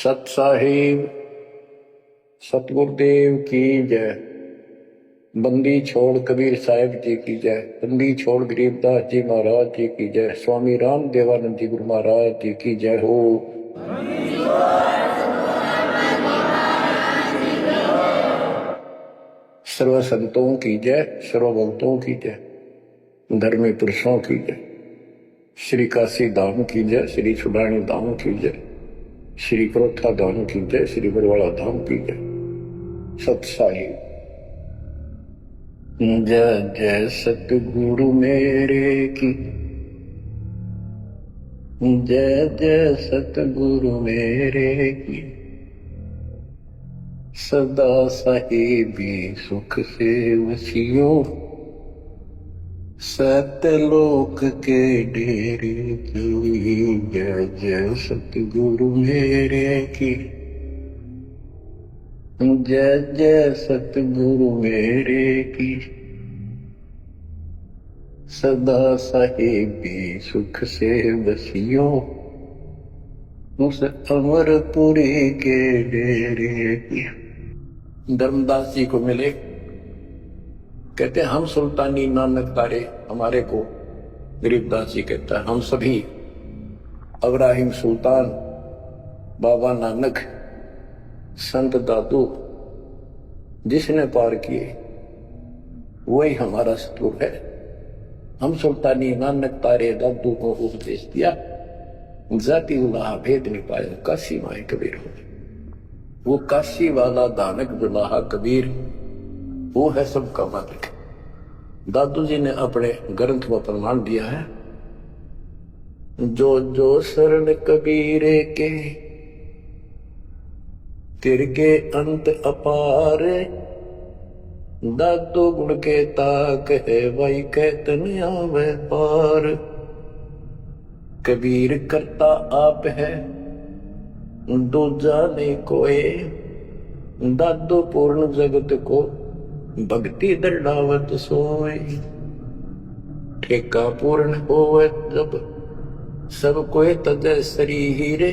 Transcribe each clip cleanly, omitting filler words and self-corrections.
सत साहिब सतगुरुदेव की जय। बंदी छोड़ कबीर साहिब जी की जय। बंदी छोड़ गरीबदास जी महाराज जी की जय। स्वामी राम देवानंद जी गुरु महाराज जी की जय हो। सर्व संतों की जय, सर्व भक्तों की जय, धर्मी पुरुषों की जय। श्री काशी धाम की जय, श्री छुड़ानी धाम की जय, श्री क्रोथा धाम की जय, श्री बरवाड़ा धाम की जय। सत साहिब जय जय सतगुरु मेरे की, जय जय सतगुरु मेरे की। सदा साहिबी सुख से वसियो, सतलोक के डेरे की। जय जय सतगुरु मेरे की, जय जय सतगुरु मेरे की। सदा साहिबी सुख से बसियो, उस अमरपुरी के डेरे की। धर्मदास जी को मिले, कहते हम सुल्तानी नानक तारे हमारे को। गरीबदास जी कहता है हम सभी अब्राहिम सुल्तान, बाबा नानक, संत दादू जिसने पार किए वही हमारा सतगुरु है। हम सुल्तानी नानक तारे दादू को उपदेश दिया, जाति उलाहा भेद नहीं पाया, काशी माए कबीर हो। वो काशी वाला दानक दुलाहा कबीर, वो है सबका मालिक। दादू जी ने अपने ग्रंथ में प्रमाण दिया है, जो जो शरण कबीरे के तिरके अंत अपार। दादू गुण के ताक है वही कहतन आवे पार। कबीर करता आप है दूजा ने कोई। दादू पूर्ण जगत को भक्ति दंडावत सोए। ठेका पूर्ण होवे जब सब कोई तजय शरीरे।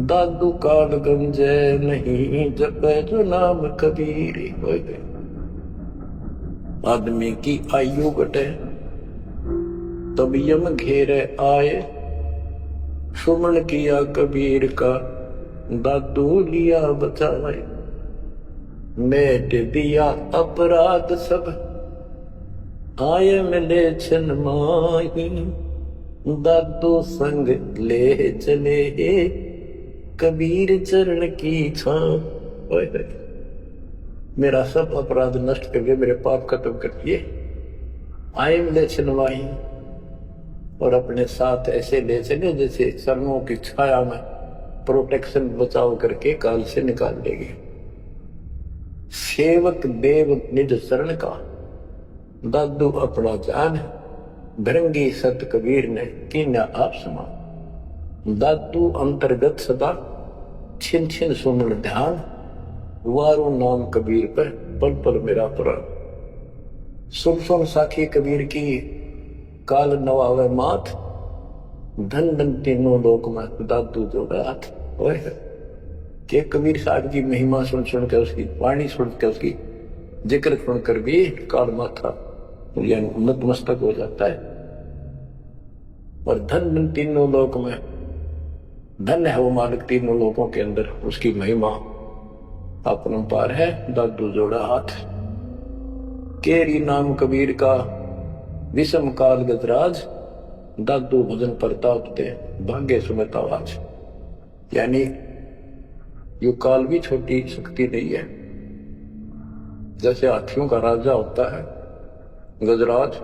दादू काल गंजे नहीं जपे जो नाम कबीर। आदमी की आयु घटे तब यम घेरे आए। सुमन किया कबीर का दादू लिया बचाए। मेट दिया अपराध सब आए मिले छन माही। दादू संग ले चले कबीर चरण की छां। मेरा सब अपराध नष्ट कर दिए, मेरे पाप खत्म कर दिए। आए मिले छन माही, और अपने साथ ऐसे ले चले जैसे चरणों की छाया में प्रोटेक्शन बचाव करके काल से निकाल लेगी। सेवक देव निज शरण का दादू अपना जान। भृंगी सत कबीर ने कीन्या आप समान। दादू अंतर्गत सदा छिन छिन सुमन ध्यान। वारो नाम कबीर पर पल पल मेरा प्राण। सुन सुन साखी कबीर की काल नवावे माथ। धन धन तीनों लोक में दादू जोड़ा हाथ। के कबीर साहब की महिमा सुन सुन के, उसकी वाणी सुन के, उसकी जिक्र सुनकर भी काल माथा यानी नतमस्तक हो जाता है। और धन धन तीनों लोक में धन है वो मालिक तीनों लोकों के अंदर। उसकी महिमा अपरंपार है। दादू जोड़ा हाथ। केरी नाम कबीर का विषम काल गजराज। दादू भजन प्रताप ते भाग्य सुमित आवाज। यानी यो काल भी छोटी शक्ति नहीं है। जैसे हाथियों का राजा होता है गजराज,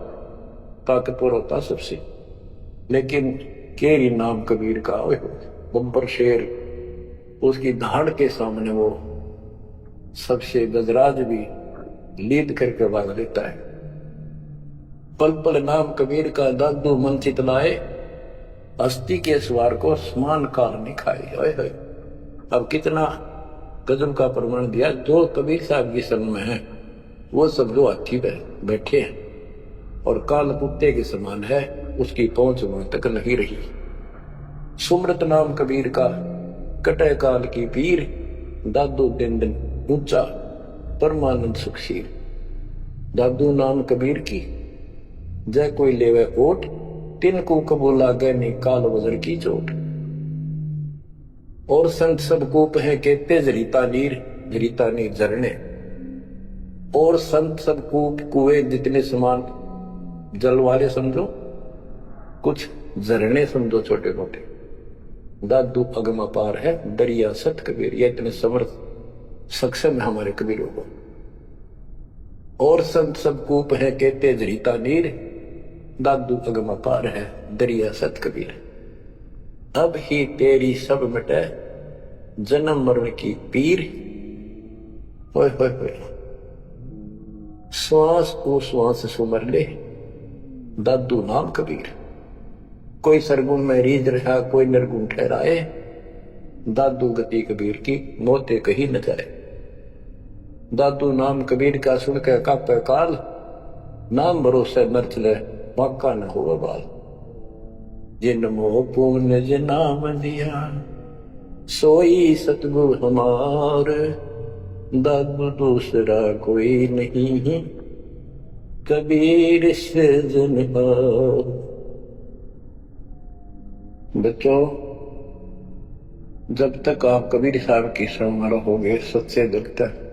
ताकतवर होता सबसे, लेकिन केरी नाम कबीर का बम्पर शेर, उसकी धाड़ के सामने वो सबसे गजराज भी लीड करके भाग लेता है। पल पल नाम कबीर का दादू मन चितलाए। अस्थि के सवार को समान काल निखाए। अब कितना गजब का प्रमाण दिया। जो कबीर साहब की शरण में है वो सब जो हाथी बैठे हैं और काल कुत्ते के समान है, उसकी पहुंच वहां तक नहीं रही। सुमरत नाम कबीर का कटे काल की पीर, दादू दिन दिन ऊंचा परमानंद सुखशीर। दादू नाम कबीर की, जय कोई लेवे ओट, तिनको कबो लागे नहीं काल वजर की चोट। और संत सब कूप है कहते जरीता नीर झरने। और संत सब कूप कुएं जितने समान, जल वाले समझो, कुछ झरने समझो छोटे मोटे। दादू अगम अपार है, दरिया सत कबीर, ये इतने समर्थ सक्षम है हमारे कबीरों को। और संत सब कूप है कहते जरीता नीर, दादू अगम अपार है, दरिया सत कबीर। अब ही तेरी सब मिटे, जन्म मरण की पीर। होय होय होय, श्वास को श्वास सुमर ले, दादू नाम कबीर। कोई सरगुण में रीझ रहा, कोई निर्गुण ठहराए, दादू गति कबीर की मोते कहीं न जाए। दादू नाम कबीर का सुन के कापे काल, नाम भरोसे नर चले बाका न हो बाल। जिन मोह पुण्य जिन नाम दिया, सोई सतगुरु हमार, दादू दूसरा कोई नहीं, कबीर से जनहार। बच्चों, जब तक आप कबीर साहब की शरण में रहोगे, सच्चे दिल तक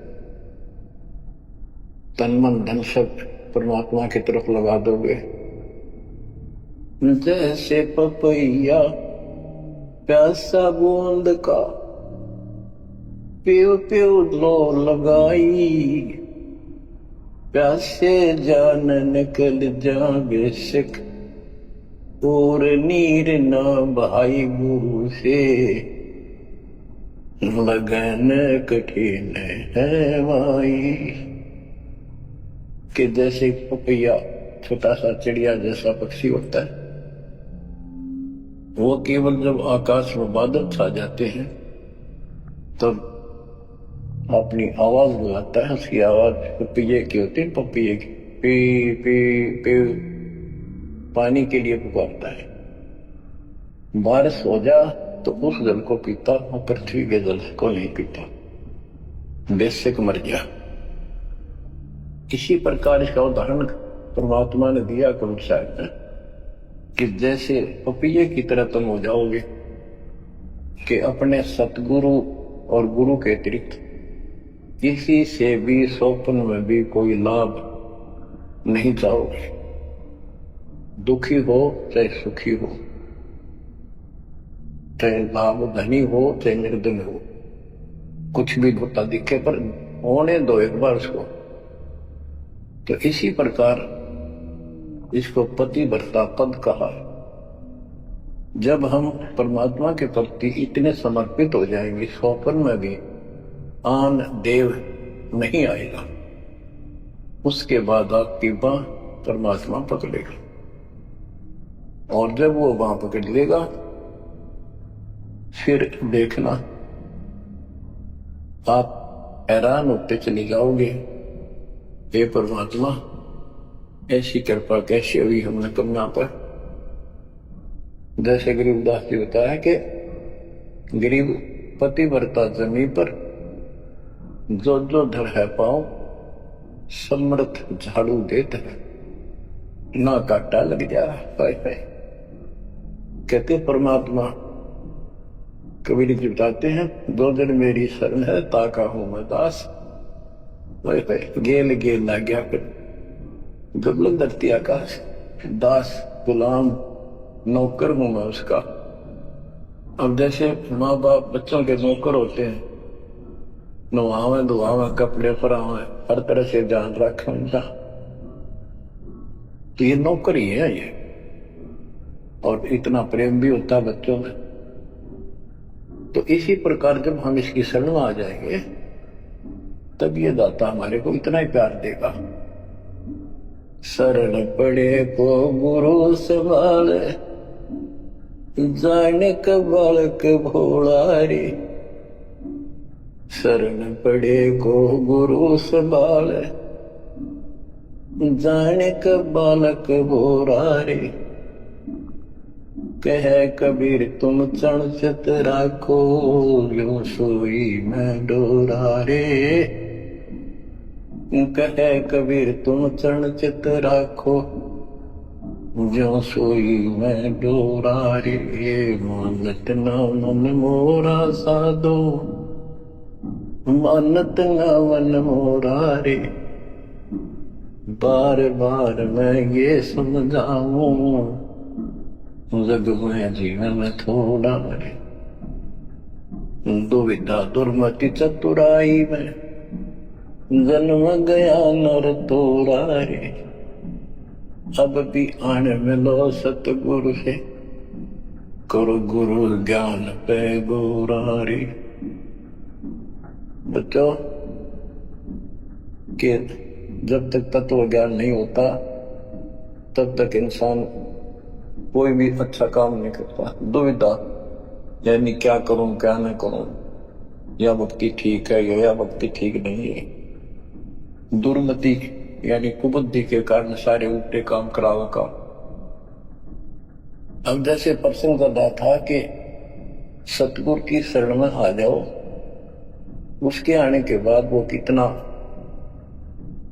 तन मन धन सब परमात्मा की तरफ लगा दोगे, जैसे पपैया प्यासा बूंद का, प्यो प्यो लो लगाई, प्यासे जान निकल जागे सिख, और नीर ना भाई गुरु से, लगन कठिन है माई। कि जैसे पपैया छोटा सा चिड़िया जैसा पक्षी होता है, वो केवल जब आकाश में बादल छा जाते हैं तब अपनी आवाज बुलाता है। उसकी आवाज पपैये की होती है, पपैये की, पी पी पी, पानी के लिए पुकारता है। बारिश हो जा तो उस जल को पीता, और पृथ्वी के जल को नहीं पीता, बेशक मर गया। इसी प्रकार इसका उदाहरण परमात्मा ने दिया कबीर साहब ने, कि जैसे पपैये की तरह तुम हो जाओगे कि अपने सतगुरु और गुरु के अतिरिक्त किसी से भी स्वप्न में भी कोई लाभ नहीं चाहोगे। दुखी हो चाहे सुखी हो, चाहे लाभ धनी हो चाहे निर्धन हो, कुछ भी होता दिखे पर होने दो एक बार उसको। तो इसी प्रकार इसको पतिव्रता पद कहा। जब हम परमात्मा के प्रति इतने समर्पित हो जाएंगे, स्वप्न में भी आन देव नहीं आएगा, उसके बाद आपकी बांह परमात्मा पकड़ेगा। और जब वो बांह पकड़ लेगा, फिर देखना आप हैरान होते चले जाओगे, हे परमात्मा ऐसी कृपा कैसी हुई हमने तुम यहाँ पर। जैसे गरीबदास जी बताया कि गरीब पतिव्रता जमीन पर, जो जो धर है पाओ, समर्थ झाड़ू देता है, ना काटा लग जा। कहते परमात्मा कबीर जी बताते हैं, दो दिन मेरी शरण है ताका हूं मैं दास। गेल गेल ना गया कर गबल धरती आकाश, दास गुलाम नौकर हूं मैं उसका। अब जैसे माँ बाप बच्चों के नौकर होते हैं, नवावे धुआवे कपड़े परावे, हर तरह से ध्यान रखें उनका, तो ये नौकर ही है ये। और इतना प्रेम भी होता है बच्चों में। तो इसी प्रकार जब हम इसकी शरण में आ जाएंगे, तब ये दाता हमारे को इतना ही प्यार देगा। शरण पड़े को गुरु संभाले, जाने का बालक भोला रे। शरण पड़े को गुरु संभाले, जाने का बालक भोला रे। कह कबीर तुम चण चित राखो, यूं सोई मैं डोरा रे। कह कबीर तुम चरण चित राखो, ज्यों सोई मैं डोरा रे। मानत न मन मोरा साधो, मानत न मन मोरा रे। बार बार मैं ये समझाऊं, जग में जीवन थोड़ा रे। दुविधा दुर्मति चतुराई में, जन्म गया नर तोरा रे। अब भी आने मिलो सतगुरु से, करो गुरु ज्ञान पे गोरा रे। बच्चों कि जब तक तत्व ज्ञान नहीं होता तब तक इंसान कोई भी अच्छा काम नहीं करता। दुविधा यानी क्या करूं क्या न करूं, या भक्ति ठीक है या भक्ति ठीक नहीं है। दुर्मति यानी कुबुद्धि के कारण सारे उल्टे काम करावा का। अब जैसे प्रसंग बता था कि सतगुरु की शरण में आ जाओ, उसके आने के बाद वो कितना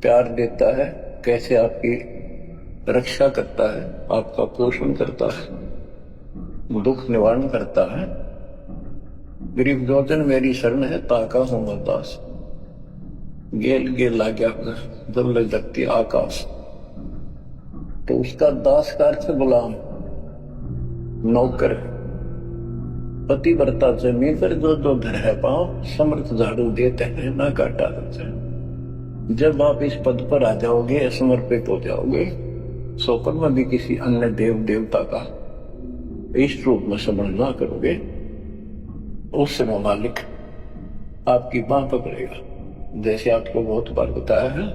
प्यार देता है, कैसे आपकी रक्षा करता है, आपका पोषण करता है, दुख निवारण करता है। गरीब जोजन मेरी शरण है, ताका हूं मैं दास। गेल गेल ला गया जब लग लगती आकाश। तो उसका दास का अर्थ गुलाम, नौकर। पतिव्रता जमीन पर जो जो घर है पाओ, समर्थ झाड़ू देते हैं ना काटा देते हैं। जब आप इस पद पर आ जाओगे, समर्पित हो जाओगे, सोपन में भी किसी अन्य देव देवता का इस रूप में समझ ना करोगे, उस समय मालिक आपकी बांह पकड़ेगा। जैसे आपको बहुत बार बताया है,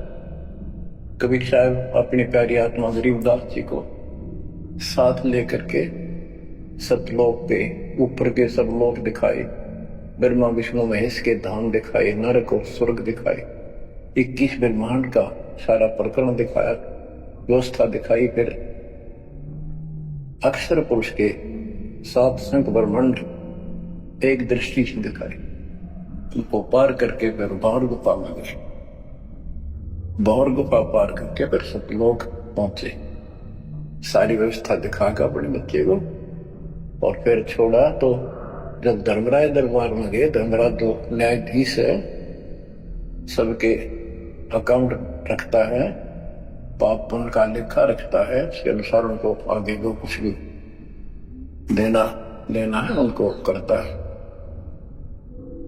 कबीर साहब अपनी प्यारी आत्मा गरीबदास जी को साथ लेकर के सतलोक पे ऊपर के सब लोक दिखाए, ब्रह्मा विष्णु महेश के धाम दिखाए, नरक और स्वर्ग दिखाए, 21 ब्रह्मांड का सारा प्रकरण दिखाया, व्यवस्था दिखाई। फिर अक्षर पुरुष के 7 संख ब्रह्मांड एक दृष्टि से दिखाए। उनको पार करके फिर भौर गुफा में गए, भौर गुफा पार करके फिर सतलोक पहुंचे। सारी व्यवस्था दिखाकर अपने बच्चे को और फिर छोड़ा। तो जब धर्मराय दरबार में गए, धर्मराज जो न्यायाधीश है, सबके अकाउंट रखता है, पाप पुण्य का लेखा रखता है, उसके अनुसार उनको आगे को कुछ भी देना लेना है उनको करता है।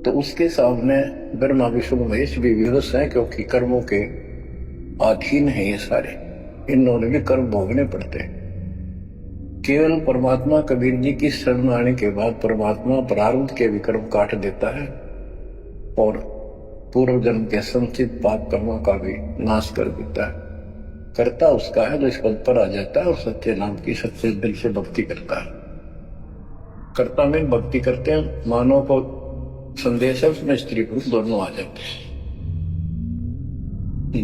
तो उसके सामने ब्रह्मा विष्णु महेश भी विवश है, क्योंकि कर्मों के अधीन है ये सारे, इन्होंने भी कर्म भोगने पड़ते हैं। केवल परमात्मा कबीर जी की शरण आने के बाद परमात्मा प्रारब्ध के भी कर्म काट देता है और पूर्व जन्म के संचित पाप कर्मों का भी नाश कर देता है। करता उसका है जो इस पद पर आ जाता है और सच्चे नाम की सच्चे दिल से भक्ति करता है। कर्ता में भक्ति करते हैं, मानव को संदेश है, उसमें स्त्री पुरुष दोनों आ जाते हैं।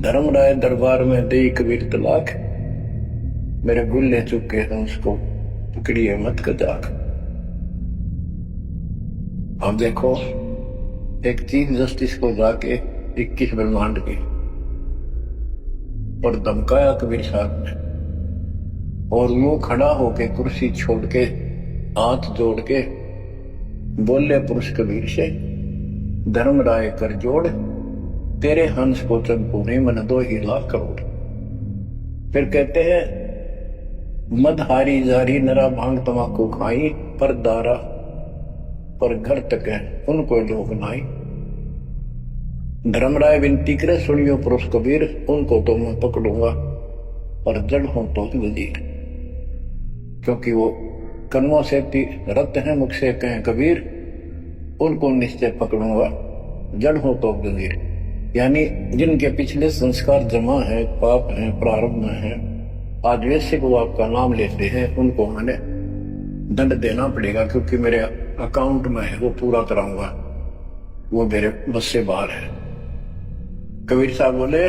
धर्मराय दरबार में दे कबीर तलाक, मेरे गुल ले चुके हैं उसको पकड़िए मत कजाक। अब देखो, एक चीफ जस्टिस को जाके 21 ब्रह्मांड की और धमकाया कबीर साहब ने, और वो खड़ा होके कुर्सी छोड़ के हाथ जोड़ के बोले पुरुष कबीर से, धर्मराय कर जोड़, तेरे हंस को चंपू नहीं मन 2 लाख करोड़। फिर कहते हैं, मदहारी जारी नरा भांग तमाकू खाई, पर दारा पर घर तक है उनको लोग नाई। धर्मराय विनती करे, सुनियो पुरुष कबीर, उनको तो मैं पकड़ूंगा और जड़ हूं तो वजीर। क्योंकि वो कर्मों से रत हैं, मुख से कहें कबीर, उनको निश्चय पकड़ूंगा, जड़ हो तो वजीर। यानी जिनके पिछले संस्कार जमा है, पाप है, प्रारब्ध है, आज वैसे को आपका नाम लेते हैं, उनको मैंने दंड देना पड़ेगा, क्योंकि मेरे अकाउंट में है, वो पूरा कराऊंगा, वो मेरे बस से बाहर है। कबीर साहब बोले,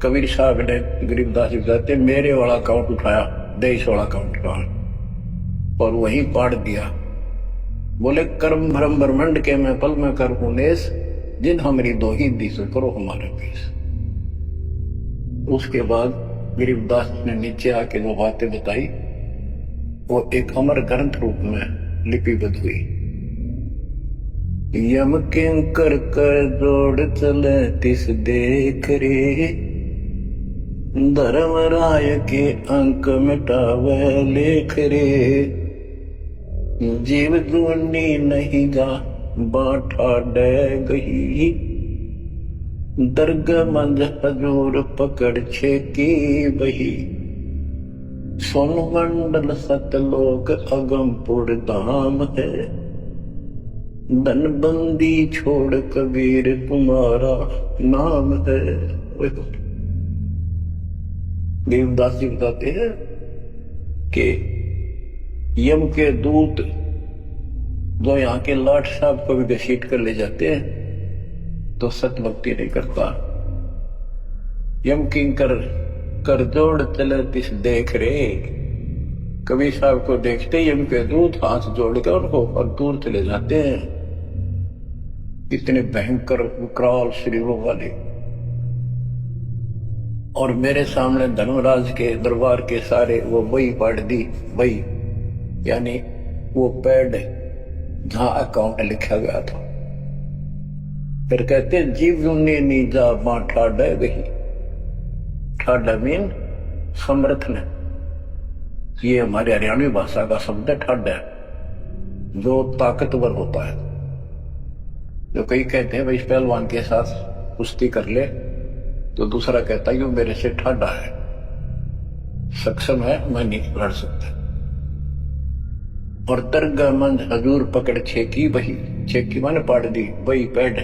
कबीर साहब ने गरीबदास जी कहते, मेरे वाला अकाउंट उठाया, 23 वाला अकाउंट कहा। और वहीं पाड़ दिया। बोले कर्म भ्रम ब्रह्मंड के मैं पल में कर उनेस, जिन हमारी दो ही दिस करो हमारे पीस। उसके बाद गरीबदास ने नीचे आके वो बातें बताई, वो एक अमर ग्रंथ रूप में लिपिबद्ध हुई। यम किंकर कर जोड़ चले तिस देख रे, धर्मराय के अंक मिटावे लेख रे। जीव जुनी नहीं जा बाठा डे गही, दर्ग मंज हजूर पकड़ छेकी बही। सोन मंडल सतलोक अगमपुर धाम है, धनबंदी छोड़ कबीर तुम्हारा नाम है। देवदास जी बताते हैं कि यम के दूत जो यहाँ के लाट साहब को भी घसीट कर ले जाते हैं तो सत भक्ति नहीं करता। यम किंकर कर जोड़ चले तिस देख रे, कबीर साहब को देखते यम के दूत हाथ जोड़कर उनको और दूर चले जाते हैं। इतने भयंकर विकराल शरीरों वाले। और मेरे सामने धर्मराज के दरबार के सारे वो वही पढ़ दी, वही यानी वो पैड जहां अकाउंट लिखा गया था। फिर कहते जीव जुनी नीजा मां ठाडा गई। ठाडा मीन समर्थ ने, ये हमारे हरियाणवी भाषा का शब्द है ठाडा, जो ताकतवर होता है। जो कई कहते हैं भाई इस पहलवान के साथ कुश्ती कर ले, तो दूसरा कहता है ये मेरे से ठाडा है, सक्षम है, मैं नहीं लड़ सकता। और दरगाह मंद हजूर पकड़ छेकी बही, छेकी माने पाड़ दी, वही पैड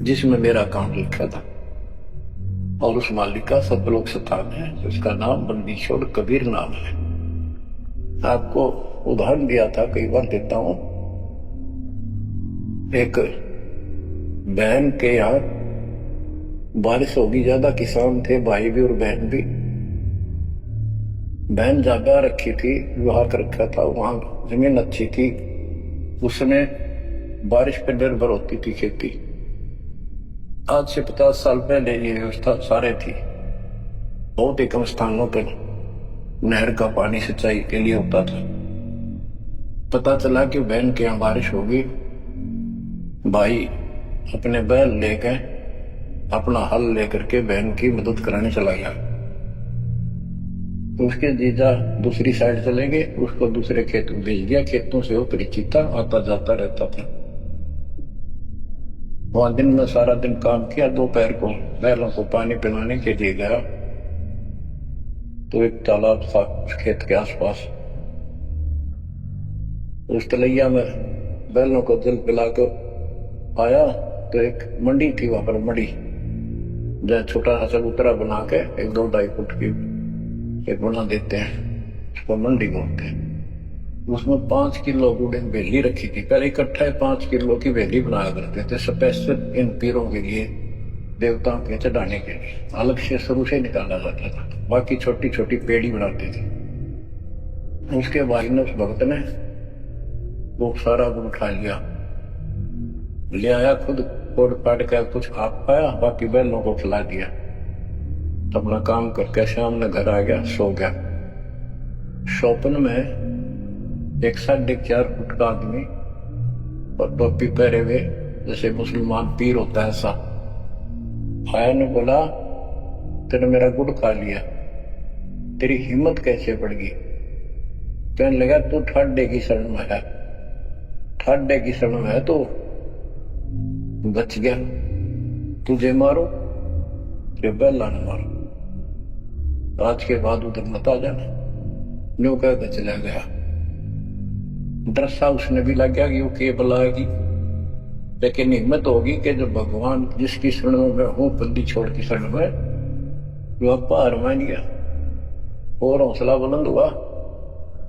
जिसमें मेरा अकाउंट लिखा था। और उस मालिक का सतलोक स्थान है, उसका नाम बंदी छोड़ कबीर नाम है। आपको उदाहरण दिया था, कई बार देता हूं। एक बहन के यहाँ बारिश होगी ज्यादा, किसान थे, भाई भी और बहन भी। बहन जागा रखी थी, विवाह कर रखा था, वहां जमीन अच्छी थी, उसमें बारिश पर निर्भर होती थी खेती। आज से 50 साल पहले ये व्यवस्था सारे थी। बहुत ही कम स्थानों पर नहर का पानी सिंचाई के लिए होता था। पता चला कि बहन के यहाँ बारिश होगी, भाई अपने बैल लेकर, अपना हल लेकर के बहन की मदद कराने चला गया। उसके जीजा दूसरी साइड चले गए, उसको दूसरे खेत में भेज दिया। खेतों से वो परिचित था, आता जाता रहता था। वहां दिन में सारा दिन काम किया। दोपहर को बैलों को पानी पिलाने के लिए गया तो एक तालाब था उस खेत के आसपास। उस तलैया में बैलों को जल पिलाकर आया तो एक मंडी थी, वहां पर मड़ी, जहाँ छोटा सा चबूतरा बना के 1-2 फुट की एक बना देते हैं, उसको मंडी बोलते हैं। उसमें 5 किलो गुड़ बेली रखी थी। पहले इकट्ठा 5 किलो की बेली बनाया करते थे, स्पेशल इन पीरों के लिए, देवताओं के चढ़ाने के लिए, अलग से शुरू से निकाला जाता था। बाकी छोटी छोटी पेड़ी बनाते थे। उसके बाद उस भक्त ने वो सारा गुड़ उठा लिया, ले आया, खुद कोड़ काट कर कुछ आप खाया, बाकी बैलों को खिला दिया। अपना काम करके शाम में घर आ गया, सो गया। स्वप्न में एक 4.5 फुट का आदमी और टोपी पहरे हुए, जैसे मुसलमान पीर होता है ऐसा, आया ने बोला तेने मेरा गुड़ खा लिया, तेरी हिम्मत कैसे बढ़ गई? कहने लगा तू ठाडे की शरण में है, ठाडे की शरण में है तो बच गया, तुझे मारो तेरे बैला ने मारो, आज के बाद उधर मत आ जाना। जो कहकर चला गया। डरसा उसने भी लग गया कि वो के बुलाएगी, लेकिन हिम्मत होगी कि जो भगवान जिसकी शरण में हूं, बंदी छोड़ की शरण में, जो आप हार मान गया और हौसला बुलंद हुआ।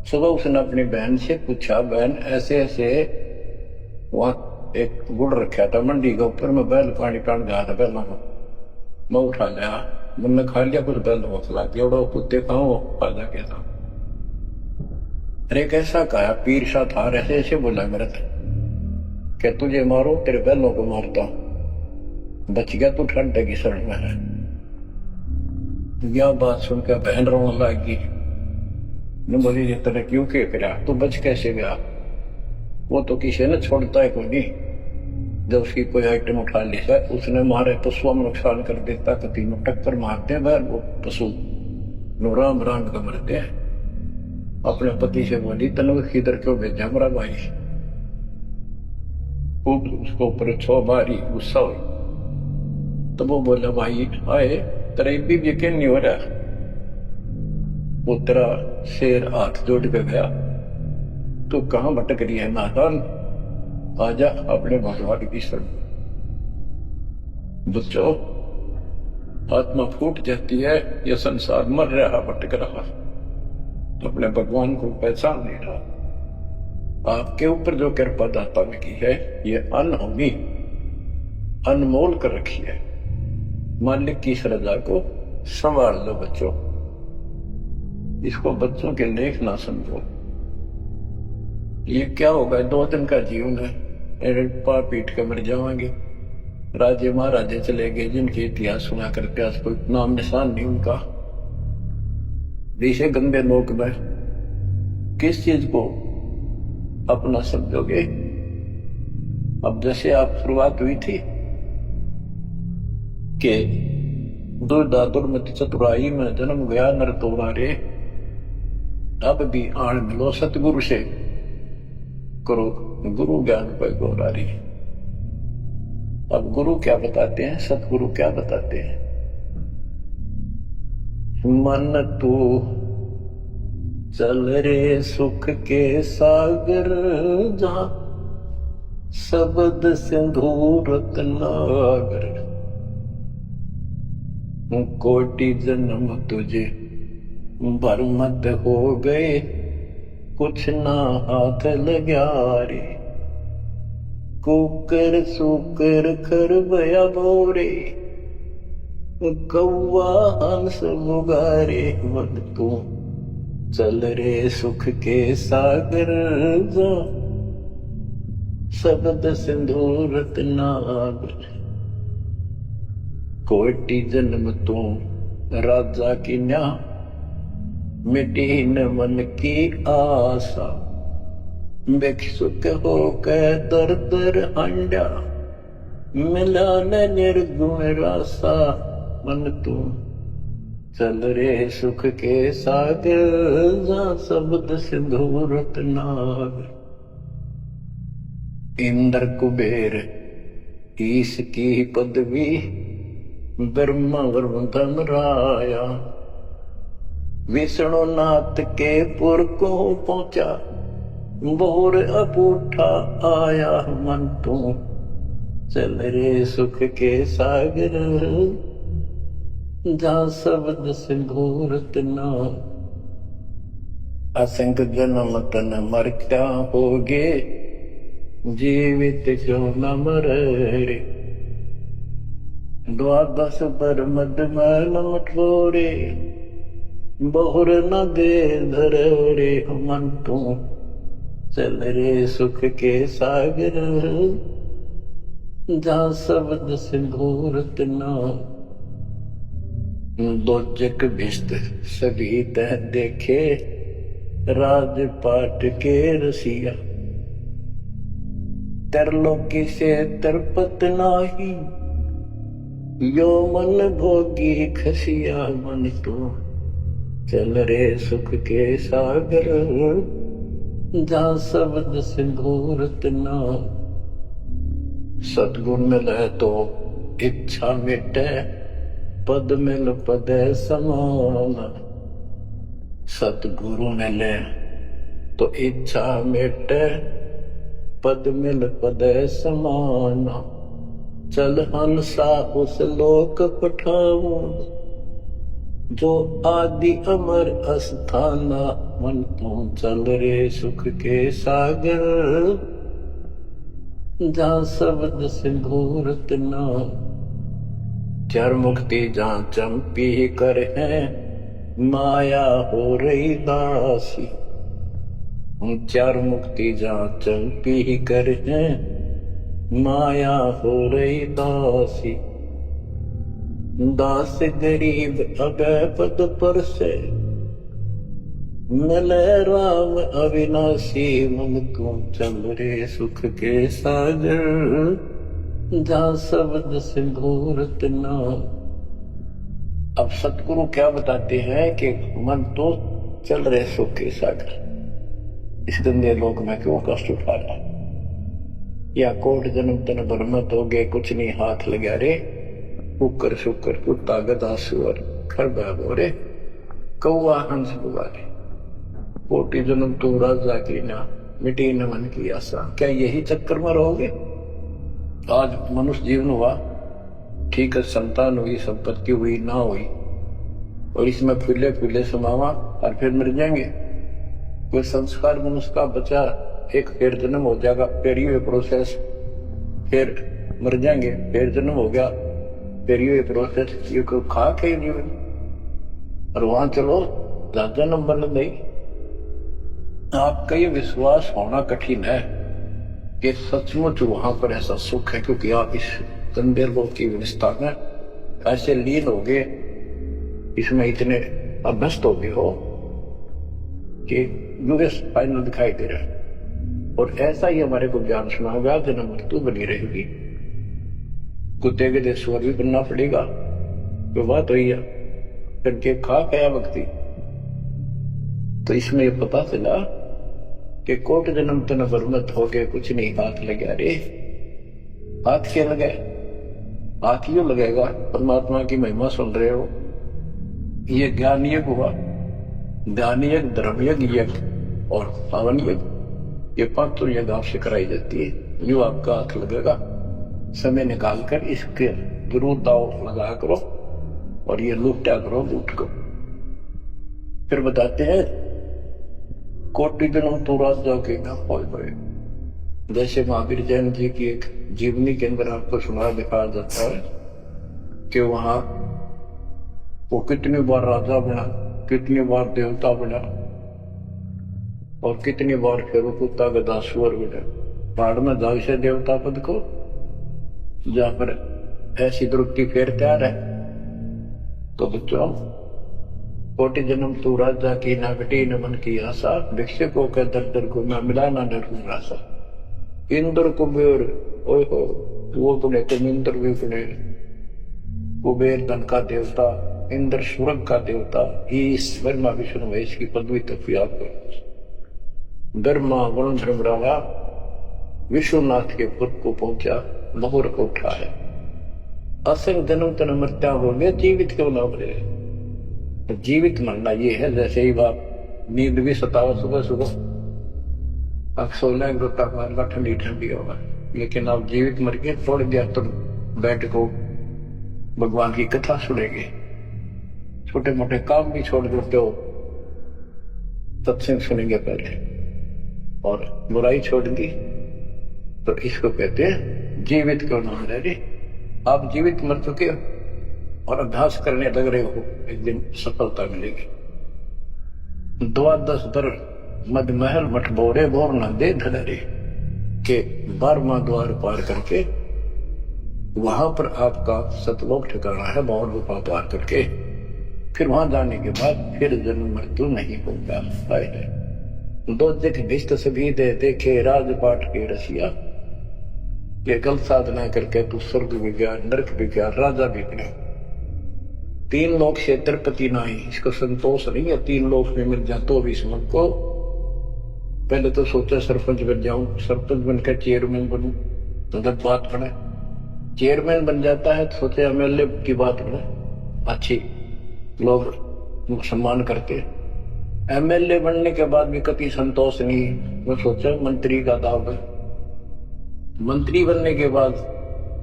सुबह उसने अपनी बहन से पूछा, बहन ऐसे ऐसे वहां एक गुड़ रखा था मंडी के ऊपर, मैं बैल पानी पान गया था, बैलों को मैं उठा लिया, मैंने खा लिया, कुछ बैल को खिला दिया, कुत्ते खाओ फायदा क्या था। अरे कैसा कहा पीर शाह था ऐसे ऐसे बोला भरत कि तुझे मारो तेरे बैलों को मारता बच गया तू ठंड की सड़ में है। यह बात सुनकर बहन रोने लगी न बोली ये तेरे क्यों के करा तू बच कैसे गया। वो तो किसी ने छोड़ता है कोई नहीं जब उसकी कोई आइटम उठा ली है उसने मारे पशुओं में नुकसान कर देता तो तीनों टक्कर मारते हैं बैल वो पशु राम राम का मरते हैं। अपने पति से बोली तनु किधर क्यों भेजा मेरा भाई खूब उसको ऊपर छो मारी गुस्सा हुई। तो वो बोला भाई आए तेरा भी यकीन नहीं हो रहा। वो तेरा शेर हाथ जोड़ के गया तू कहां भटक रही है नादान आजा अपने भगवान की शरण। बच्चों आत्मा फूट जाती है यह संसार मर रहा भटक रहा अपने भगवान को पहचान नहीं रहा। आपके ऊपर जो कृपा दाता ने की है ये अनहोनी अनमोल कर रखी है। मालिक की श्रद्धा को संभाल लो बच्चों इसको बच्चों के लेख ना समझो। ये क्या होगा 2 दिन का जीवन है पा पीट के मर जाएंगे। राजे महाराजे चले गए जिनके इतिहास सुना करते आज कोई नाम निशान नहीं उनका। ऐसे गंदे लोग में किस चीज को अपना समझोगे। अब जैसे आप शुरुआत हुई थी कि दुर्दादुर में चतुराई में जन्म गया नर तुम्हारे अब भी आण मिलो सतगुरु से करो गुरु ज्ञान पर गौरारी। अब गुरु क्या बताते हैं सतगुरु क्या बताते हैं। मन तू चल रे सुख के सागर जहां शब्द सिंधु रत्नागर कोटि जन्म तुझे बरमत हो गए कुछ ना हाथ लग्या रे कुकर सुकर खरबया बोरे कौवा हंस मुगारे। मन तू चल रे सुख के सागर जा शब्द सिंधु रत्नागर कोटि जन्म तू राजा की न्या मिटी न मन की आशा बेखुद हो के दर दर अंडा मिला न निर्गुण रासा। मन तू चल रे सुख के सागर जा शब्द सिंधु रत्नागर। इंद्र कुबेर ईश की पदवी ब्रह्मा धन राया विष्णु नाथ के पुर को पहुंचा बोर अपूठा आया। मन तू चल रे सुख के सागर जा शब्द सिंधु रत्नागर। असंख्य जन्म तन मरता होगे जीवित जो न मरे द्वादश बर मद मैल ठोरे बहुर न दे धरे। मन तू चल रे सुख के सागर जा शब्द सिंधु रत्नागर। दोजक भिष्ट सभी तह देखे राजपाट के रसिया तरलोकी से तरपत नाही यो मन भोगी खसिया। मन तू चल रे सुख के सागर जा शब्द सिंधु रत्नागर। सतगुण मिले तो इच्छा मिटे पद मिल पद समान। सतगुरु मिले तो इच्छा मिटे पद मिल पद समान। चल हंसा उस लोक पठाऊं जो आदि अमर अस्थाना। मन तू चल रे सुख के सागर जा शब्द सिंधु रत्नागर। चर मुक्ति जहाँ चंपी कर है माया हो रही दासी हम चार मुक्ति जहाँ चलती ही कर हैं, माया हो रही दासी। दास गरीब अगय पद पर से, मिले राम अविनाशी। मन को चल रे सुख के सागर, जहाँ शब्द सिंधूरत ना। अब सतगुरु क्या बताते हैं कि मन तो चल रहे सुख के सागर, इस गंदे लोक में क्यों कष्ट उठा रहा है? या कोट जन्म तन बरमत हो गए, कुछ नहीं हाथ लगा रे। कुकर शुकर कुत्ता गधा सुअर खरबा बोरे, कौआ हंस बुआरे। कोटि जन्म तू राजा की ना, मिटी न मन की आशा। क्या यही चक्कर में रहोगे? आज मनुष्य जीवन हुआ, ठीक है, संतान हुई, संपत्ति हुई ना हुई, और इसमें फूले फूले समावा और फिर मर जाएंगे। कोई संस्कार मनुष्य का बचा, एक फिर जन्म हो जाएगा, फिर ये प्रोसेस, फिर मर जाएंगे, फिर जन्म हो गया, फिर ये प्रोसेस। ये को खा के जीवन, और वहां चलो ज्यादा नंबर नहीं। आपका ये विश्वास होना कठिन है कि सचमुच वहां पर ऐसा सुख है, क्योंकि आप इस गंदे लोक की व्यवस्था में ऐसे लीन हो गए, इसमें इतने अभ्यस्त हो गए हो कि यूएस फाइनल दिखाई दे रहा है। और ऐसा ही हमारे को ज्ञान सुना होगा, जन्म मृत्यु बनी रहेगी, कुत्ते के देशवर भी बनना पड़ेगा। तो बात हुई है, फिर के खा गया वक्ति। तो इसमें ये पता चला कि कोट जन्म तन बरमत हो गए, कुछ नहीं हाथ लगा रे। हाथ क्या लगे? हाथ यूं लगेगा, परमात्मा की महिमा सुन रहे हो। ये ज्ञान यज्ञ हुआ, ध्यान यज्ञ, धर्म यज्ञ और पावन यज्ञ, ये पांचों यज्ञ आपसे कराई जाती है। यूं आपका हाथ लगेगा, समय निकाल कर इसके जरूर दाव लगा करो और ये लूटा करो, लूट को। फिर बताते हैं कोटि जन्म तू राजा के ना हो गए। जैसे महावीर जैन जी की एक जीवनी के अंदर आपको सुना दिखाया जाता है कि वहां वो कितनी बार राजा बना, कितनी बार देवता बना, और कितनी बार फिर वो कुत्ता गधा सुअर बना। पहाड़ में जाओ से देवता पद को, जहां पर ऐसी द्रुपति फेर तैयार है। तो बच्चों, कोटि जन्म तू राजा की ना, बेटी न मन की आशा। भिक्षक को कह दर दर को ना मिला ना डर राशा। इंद्र कुबेर ओए हो, वो बने तुम इंद्र भी बने। कुबेर धन का देवता, इंद्र स्वर्ग का देवता, ईश ब्रह्मा विष्णु महेश की पदवी तक आपको। ब्रह्मा वरुण धर्मराजा विश्वनाथ के पुर को पहुंचा, बहुर को उठा है। असंग जन्म तन मृत्या हो गया, जीवित क्यों ना बने? जीवित मरना ये है, जैसे ही बाप नींद भी सतावा सुबह सुबह, अब सोलह रोता मारना ठंडी ठंडी होगा, लेकिन आप जीवित मर के थोड़ी देर तुम बैठ को भगवान की कथा सुनेंगे, छोटे मोटे काम भी छोड़ देते हो, सत्संग सुनेंगे पहले, और बुराई छोड़ दी। तो इसको कहते हैं जीवित क्यों ना रहे। आप जीवित मर चुके हो और अभ्यास करने लग रहे हो, एक दिन सफलता मिलेगी। द्वादश दर मद महल मठ बोरे, बोर न दे धड़रे के 12वां द्वार पार करके वहां पर आपका सतलोक ठिकाना है। बावन गुफा पार करके फिर वहां जाने के बाद फिर जन्म मृत्यु नहीं होगा। दो जग भिष्ट सभी दे देखे, राजपाट के रसिया। ये गलत साधना करके तू स्वर्ग भी गया, नरक भी गया, राजा भी बना। 3 लोक क्षेत्रपति नाई, इसको संतोष नहीं है 3 लोक में मिल जाए तो भी इसमें को। पहले तो सोचा सरपंच बन जाऊं, सरपंच बनकर चेयरमैन बनूं, तो जब बात बने चेयरमैन बन जाता है तो सोचे एमएलए की बात बने, अच्छी लोग सम्मान करते। एमएलए बनने के बाद भी कभी संतोष नहीं, मैं सोचा मंत्री का दाव है। मंत्री बनने के बाद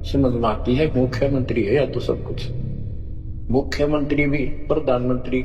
समझ में आती है मुख्यमंत्री है या तो सब कुछ। मुख्यमंत्री भी प्रधानमंत्री